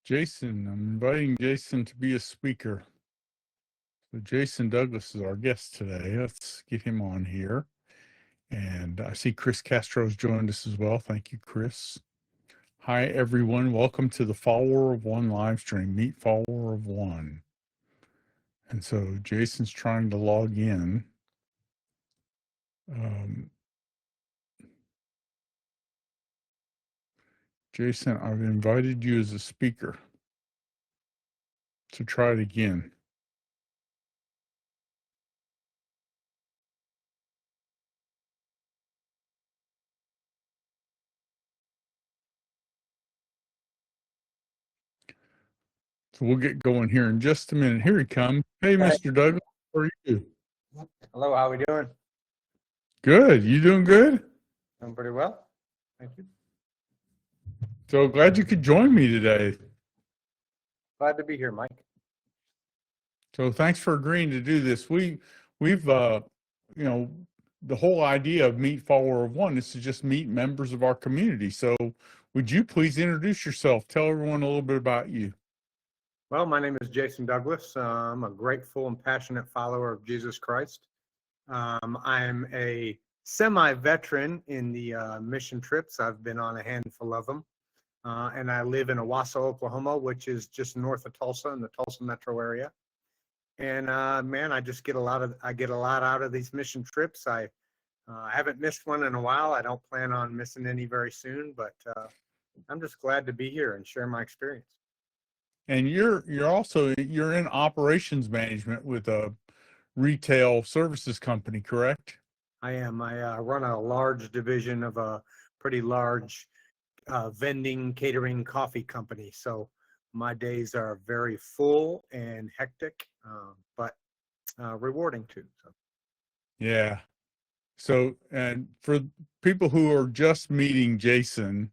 Jason. I'm inviting Jason to be a speaker. So Jason Douglas is our guest today. Let's get him on here. And I see Chris Castro's joined us as well. Thank you, Chris. Hi, everyone. Welcome to the Follower of One live stream. Meet Follower of One. And so Jason's trying to log in. Jason, I've invited you as a speaker. So try it again. So we'll get going here in just a minute. Here he comes. Hey, Mr. Douglas, how are you? Hello, how are we doing? Good. You doing good? I'm pretty well. Thank you. So glad you could join me today. Glad to be here, Mike. So thanks for agreeing to do this. We've the whole idea of Meet Follower of One is to just meet members of our community. So would you please introduce yourself? Tell everyone a little bit about you. Well, my name is Jason Douglas. I'm a grateful and passionate follower of Jesus Christ. I'm a semi-veteran in the mission trips. I've been on a handful of them. And I live in Owasso, Oklahoma, which is just north of Tulsa in the Tulsa metro area. And man, I get a lot out of these mission trips. I haven't missed one in a while. I don't plan on missing any very soon, but I'm just glad to be here and share my experience. And you're in operations management with a retail services company, correct? I am. I run a large division of a pretty large vending, catering, coffee company. So my days are very full and hectic, but rewarding too. So. Yeah. So, and for people who are just meeting Jason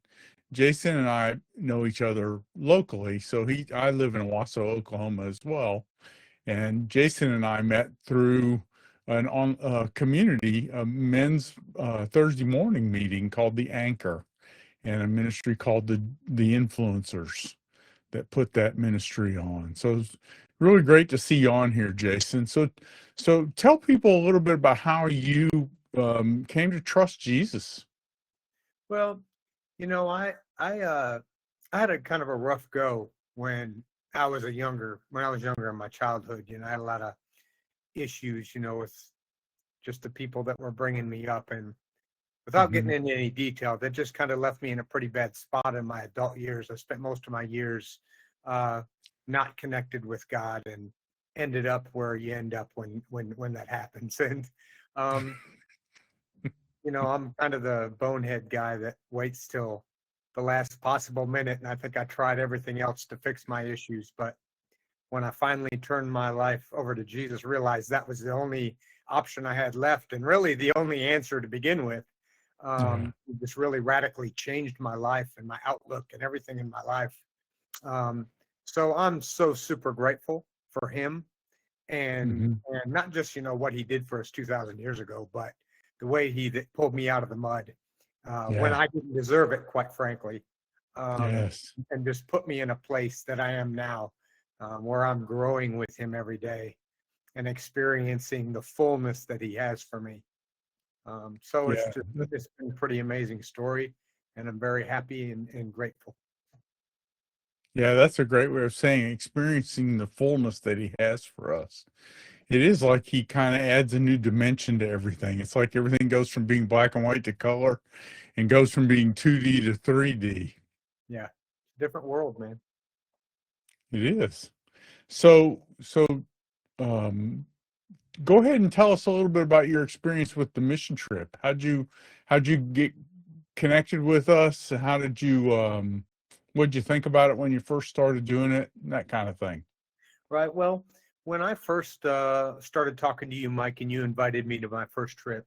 and I know each other locally. So I live in Owasso, Oklahoma as well. And Jason and I met through a community, a men's Thursday morning meeting called The Anchor, and a ministry called the Influencers that put that ministry on. So it's really great to see you on here, Jason. So tell people a little bit about how you came to trust Jesus. Well, I had a kind of a rough go when I was younger in my childhood. I had a lot of issues, with just the people that were bringing me up, and without getting into any detail, that just kind of left me in a pretty bad spot in my adult years. I spent most of my years not connected with God, and ended up where you end up when that happens. And I'm kind of the bonehead guy that waits till the last possible minute, and I think I tried everything else to fix my issues. But when I finally turned my life over to Jesus, realized that was the only option I had left, and really the only answer to begin with. It just really radically changed my life and my outlook and everything in my life. So I'm so super grateful for him, and not just what he did for us 2,000 years ago, but the way he pulled me out of the mud when I didn't deserve it, quite frankly. And just put me in a place that I am now, where I'm growing with him every day and experiencing the fullness that he has for me. So it's been a pretty amazing story, and I'm very happy and grateful. Yeah, that's a great way of saying experiencing the fullness that he has for us. It is like he kind of adds a new dimension to everything. It's like everything goes from being black and white to color, and goes from being 2D to 3D. Yeah, different world, man. It is. So go ahead and tell us a little bit about your experience with the mission trip. How'd you get connected with us? How did you what'd you think about it when you first started doing it? That kind of thing. Right. Well, when I first started talking to you, Mike, and you invited me to my first trip,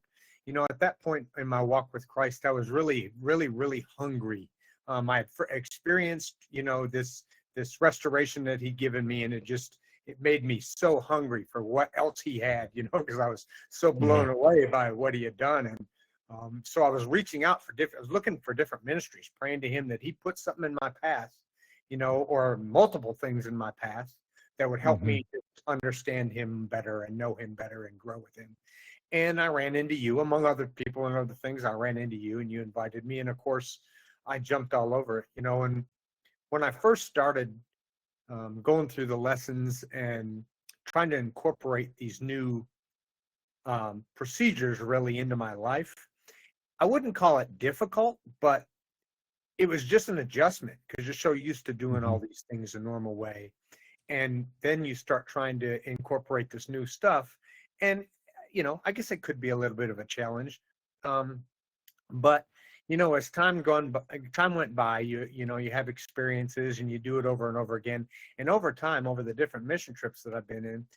at that point in my walk with Christ, I was really, really, really hungry. I had experienced, this restoration that he'd given me, and it made me so hungry for what else he had, because I was so blown away by what he had done. And so I was reaching out I was looking for different ministries, praying to him that he put something in my path, or multiple things in my past that would help Hmm. me to understand him better and know him better and grow with him. And I ran into you, among other people and other things. I ran into you, and you invited me, and of course, I jumped all over it. And when I first started going through the lessons and trying to incorporate these new procedures really into my life, I wouldn't call it difficult, but it was just an adjustment because you're so used to doing Hmm. all these things the normal way. And then you start trying to incorporate this new stuff. And, I guess it could be a little bit of a challenge. Um, but as time went by, you have experiences and you do it over and over again. And over time, over the different mission trips that I've been in,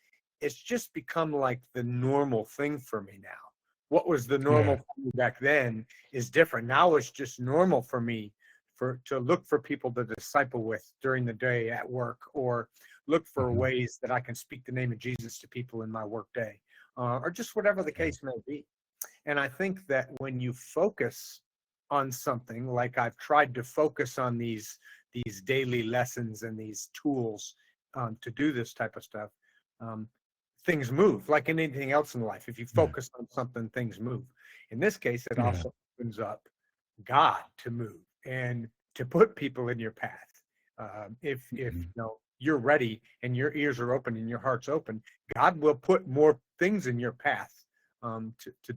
it's just become like the normal thing for me now. What was the normal Yeah. for me back then is different. Now it's just normal for me to look for people to disciple with during the day at work, or look for Hmm. ways that I can speak the name of Jesus to people in my work day, or just whatever the Yeah. case may be. And I think that when you focus on something, like I've tried to focus on these daily lessons and these tools to do this type of stuff, um, things move like in anything else in life. If you Yeah. focus on something, things move. In this case, it Yeah. also opens up God to move and to put people in your path. If Mhm. you're ready and your ears are open and your heart's open, God will put more things in your path to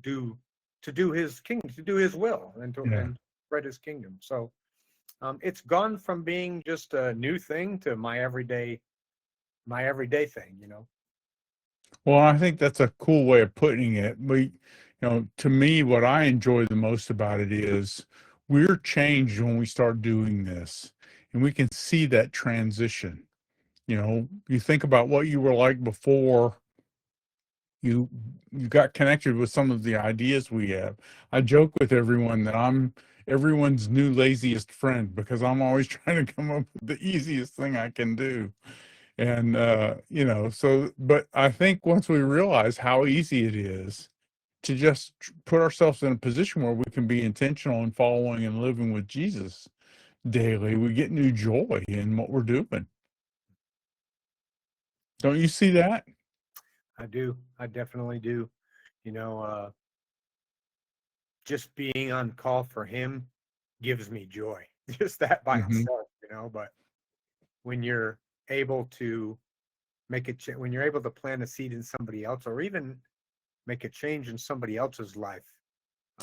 do His kingdom, to do His will, and to Yeah. and spread His kingdom. So it's gone from being just a new thing to my everyday thing. Well, I think that's a cool way of putting it. To me, what I enjoy the most about it is we're changed when we start doing this, and we can see that transition. You think about what you were like before you you got connected with some of the ideas we have. I joke with everyone that I'm everyone's new laziest friend because I'm always trying to come up with the easiest thing I can do. And but I think once we realize how easy it is to just put ourselves in a position where we can be intentional in following and living with Jesus daily, we get new joy in what we're doing. Don't you see that? I do. I definitely do. You know, uh, just being on call for Him gives me joy. Just that by Hmm. itself. But when you're able to when you're able to plant a seed in somebody else, or even make a change in somebody else's life,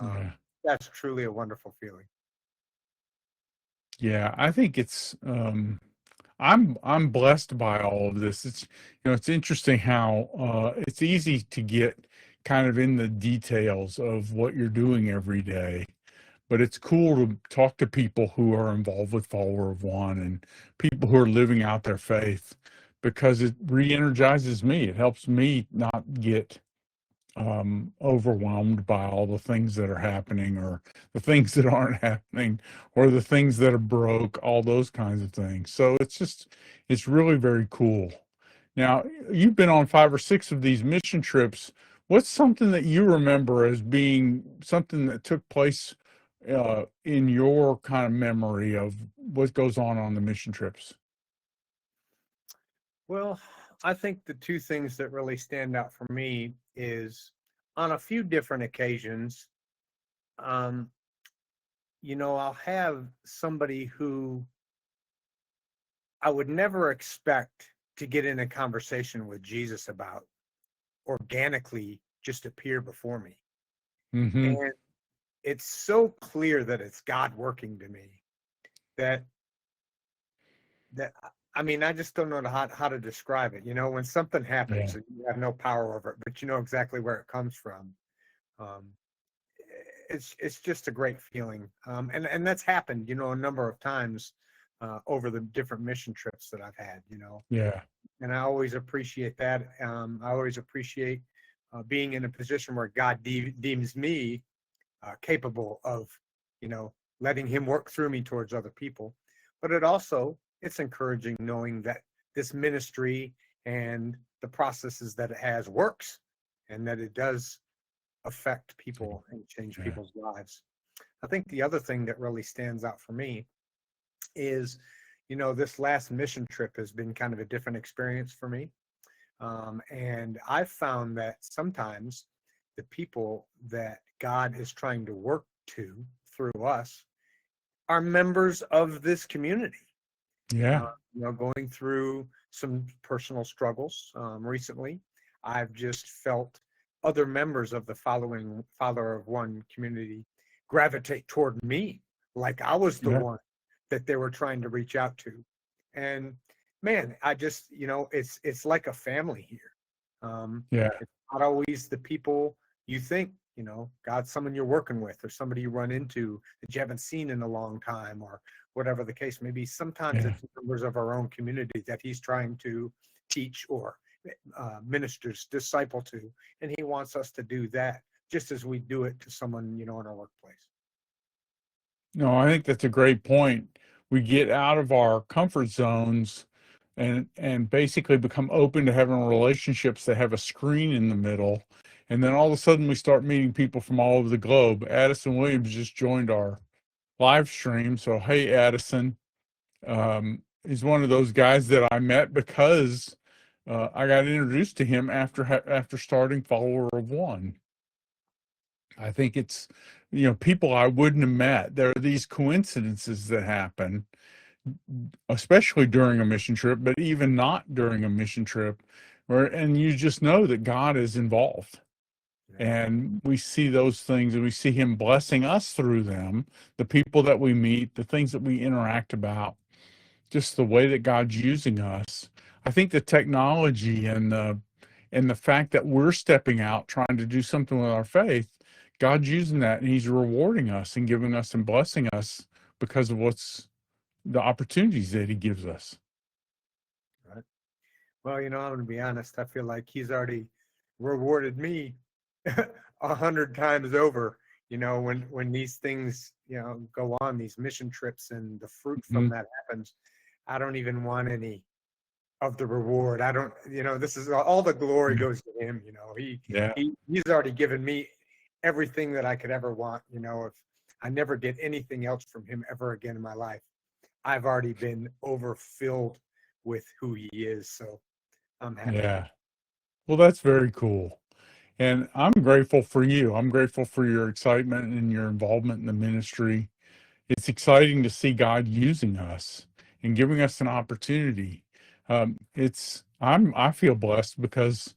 Yeah. that's truly a wonderful feeling. Yeah, I think I'm blessed by all of this. It's interesting how it's easy to get kind of in the details of what you're doing every day, but it's cool to talk to people who are involved with Follower of One and people who are living out their faith because it re-energizes me. It helps me not get overwhelmed by all the things that are happening or the things that aren't happening or the things that are broke, all those kinds of things. So it's really very cool. Now, you've been on 5 or 6 of these mission trips. What's something that you remember as being something that took place in your kind of memory of what goes on the mission trips? Well, I think the two things that really stand out for me is on a few different occasions, um, I'll have somebody who I would never expect to get in a conversation with Jesus about organically just appear before me. Mm-hmm. And it's so clear that it's God working to me that that I mean, I just don't know how to describe it. When something Yeah. happens and you have no power over it, but you know exactly where it comes from. Um, it's just a great feeling, and that's happened, a number of times over the different mission trips that I've had. Yeah. And I always appreciate that. I always appreciate being in a position where God deems me capable of, you know, letting Him work through me towards other people. But it's encouraging knowing that this ministry and the processes that it has works, and that it does affect people and change Yeah. people's lives. I think the other thing that really stands out for me is, this last mission trip has been kind of a different experience for me. And I've found that sometimes the people that God is trying to work to through us are members of this community. Yeah. Going through some personal struggles recently, I've just felt other members of the following Father of One community gravitate toward me, like I was the Yeah. one that they were trying to reach out to. And man, I just, it's like a family here. Yeah. It's not always the people you think, God's someone you're working with or somebody you run into that you haven't seen in a long time or whatever the case may be. Sometimes Yeah. it's members of our own community that he's trying to teach or ministers, disciple to. And he wants us to do that just as we do it to someone, in our workplace. No, I think that's a great point. We get out of our comfort zones and basically become open to having relationships that have a screen in the middle. And then all of a sudden we start meeting people from all over the globe. Addison Williams just joined our live stream. So hey Addison. He's one of those guys that I met because I got introduced to him after starting Follower of One. I think it's, people I wouldn't have met. There are these coincidences that happen, especially during a mission trip, but even not during a mission trip, and you just know that God is involved. And we see those things and we see him blessing us through them, the people that we meet, the things that we interact about, just the way that God's using us. I think the technology and the fact that we're stepping out trying to do something with our faith, God's using that and he's rewarding us and giving us and blessing us because of what's the opportunities that he gives us. Right. Well, I'm going to be honest. I feel like he's already rewarded me 100 times over. When these things, go on, these mission trips and the fruit from Mhm. that happens, I don't even want any of the reward. I don't, this is all the glory Yeah. goes to him. Yeah. He's already given me everything that I could ever want. If I never get anything else from him ever again in my life, I've already been overfilled with who he is. So I'm happy. Yeah. Well, that's very cool. And I'm grateful for you. I'm grateful for your excitement and your involvement in the ministry. It's exciting to see God using us and giving us an opportunity. I feel blessed because,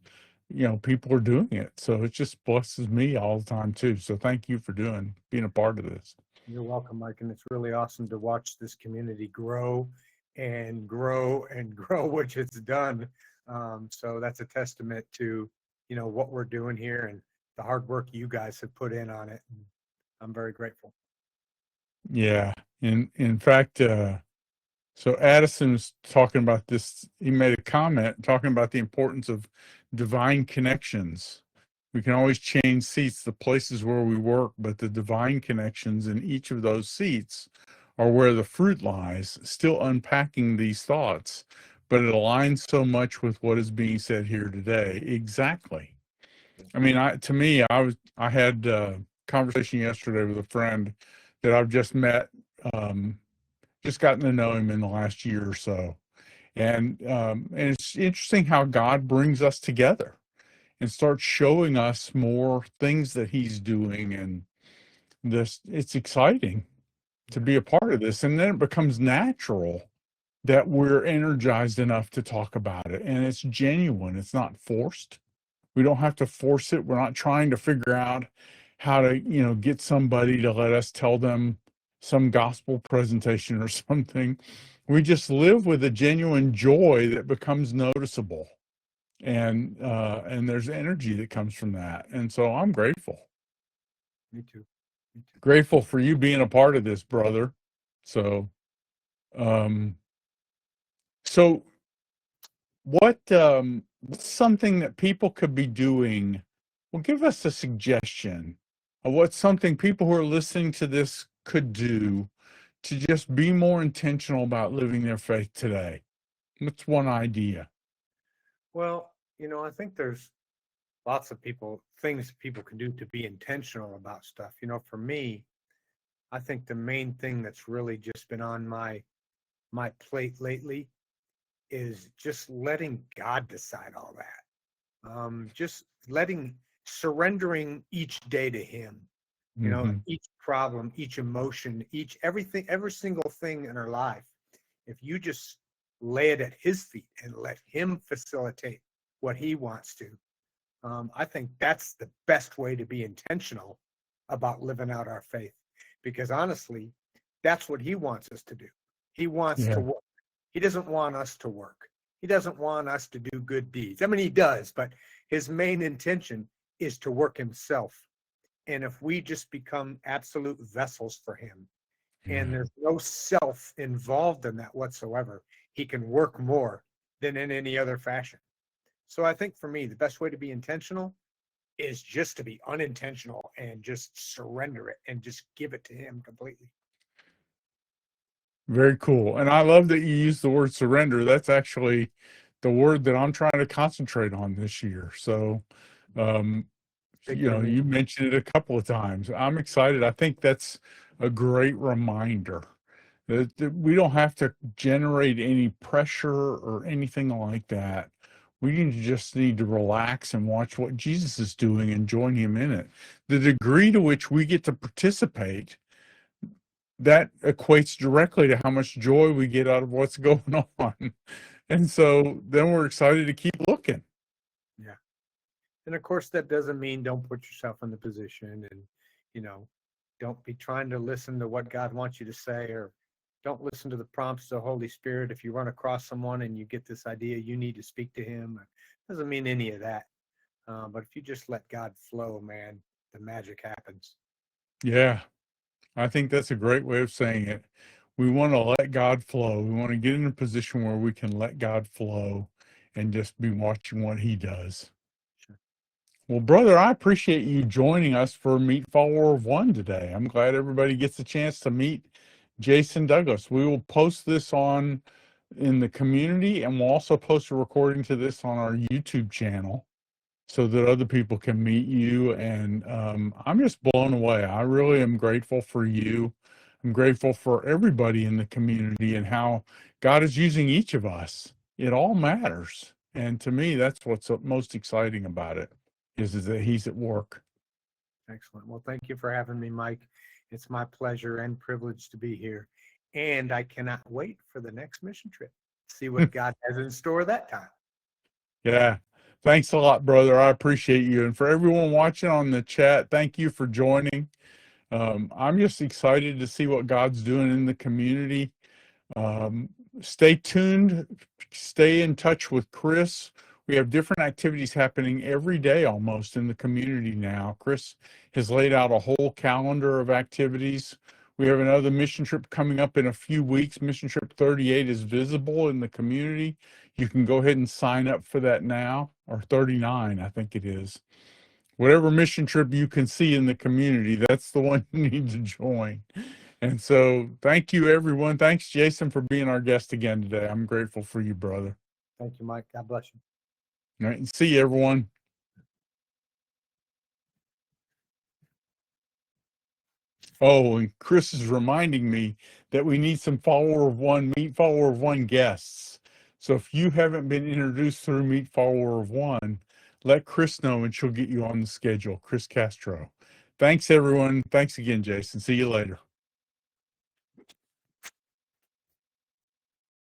people are doing it. So it just blesses me all the time too. So thank you for being a part of this. You're welcome, Mike. And it's really awesome to watch this community grow and grow and grow, which it's done. So that's a testament to, what we're doing here and the hard work you guys have put in on it. I'm very grateful. Yeah. In fact, so Addison's talking about this. He made a comment talking about the importance of divine connections. We can always change seats, the places where we work, but the divine connections in each of those seats are where the fruit lies, still unpacking these thoughts. But it aligns so much with what is being said here today. Exactly. I mean, I had a conversation yesterday with a friend that I've just met, just gotten to know him in the last year or so. And it's interesting how God brings us together and starts showing us more things that he's doing. And it's exciting to Yeah. be a part of this. And then it becomes natural that we're energized enough to talk about it. And it's genuine. It's not forced. We don't have to force it. We're not trying to figure out how to, get somebody to let us tell them some gospel presentation or something. We just live with a genuine joy that becomes noticeable. And there's energy that comes from that. And so I'm grateful. Me too. Me too. Grateful for you being a part of this, brother. So um so what's something that people could be doing? Well, give us a suggestion of what's something people who are listening to this could do to just be more intentional about living their faith today. What's one idea? Well, I think there's lots of things people can do to be intentional about stuff. For me, I think the main thing that's really just been on my my plate lately is just letting God decide all that. Just surrendering each day to Him. You know, Hmm. each problem, each emotion, everything, every single thing in our life. If you just lay it at His feet and let Him facilitate what He wants to, I think that's the best way to be intentional about living out our faith. Because honestly, that's what He wants us to do. He wants to Yeah. work. He doesn't want us to work. He doesn't want us to do good deeds. I mean, He does, but His main intention is to work Himself. And if we just become absolute vessels for Him, and Yeah. there's no self involved in that whatsoever, He can work more than in any other fashion. So I think for me, the best way to be intentional is just to be unintentional and just surrender it and just give it to Him completely. Very cool. And I love that you use the word surrender. That's actually the word that I'm trying to concentrate on this year. So, um, Big for me. you mentioned it a couple of times. I'm excited. I think that's a great reminder that we don't have to generate any pressure or anything like that. Just need to relax and watch what Jesus is doing and join Him in it. The degree to which we get to participate, that equates directly to how much joy we get out of what's going on. And so then we're excited to keep looking. Yeah. And of course, that doesn't mean don't put yourself in the position and, you know, don't be trying to listen to what God wants you to say, or don't listen to the prompts of the Holy Spirit. If you run across someone and you get this idea, you need to speak to Him. It doesn't mean any of that. But if you just let God flow, man, the magic happens. Yeah, I think that's a great way of saying it. We want to let God flow. We want to get in a position where we can let God flow and just be watching what He does. Sure. Well, brother, I appreciate you joining us for Meet Follower of One today. I'm glad everybody gets a chance to meet Jason Douglas. We will post this on in the community, and we'll also post a recording to this on our YouTube channel so that other people can meet you. And I'm just blown away. I really am grateful for you. I'm grateful for everybody in the community and how God is using each of us. It all matters. And to me, that's what's most exciting about it is that He's at work. Excellent. Well, thank you for having me, Mike. It's my pleasure and privilege to be here. And I cannot wait for the next mission trip. See what God has in store that time. Yeah. Thanks a lot, brother. I appreciate you. And for everyone watching on the chat, thank you for joining. I'm just excited to see what God's doing in the community. Um, Stay tuned. Stay in touch with Chris. We have different activities happening every day almost in the community now. Chris has laid out a whole calendar of activities. We have another mission trip coming up in a few weeks. Mission Trip 38 is visible in the community. You can go ahead and sign up for that now, or 39, I think it is. Whatever mission trip you can see in the community, that's the one you need to join. And so thank you, everyone. Thanks, Jason, for being our guest again today. I'm grateful for you, brother. Thank you, Mike. God bless you. All right, and see you, everyone. Oh, and Chris is reminding me that we need some Meet Follower of One guests. So if you haven't been introduced through Meet Follower of One, let Chris know and she'll get you on the schedule. Chris Castro. Thanks, everyone. Thanks again, Jason. See you later.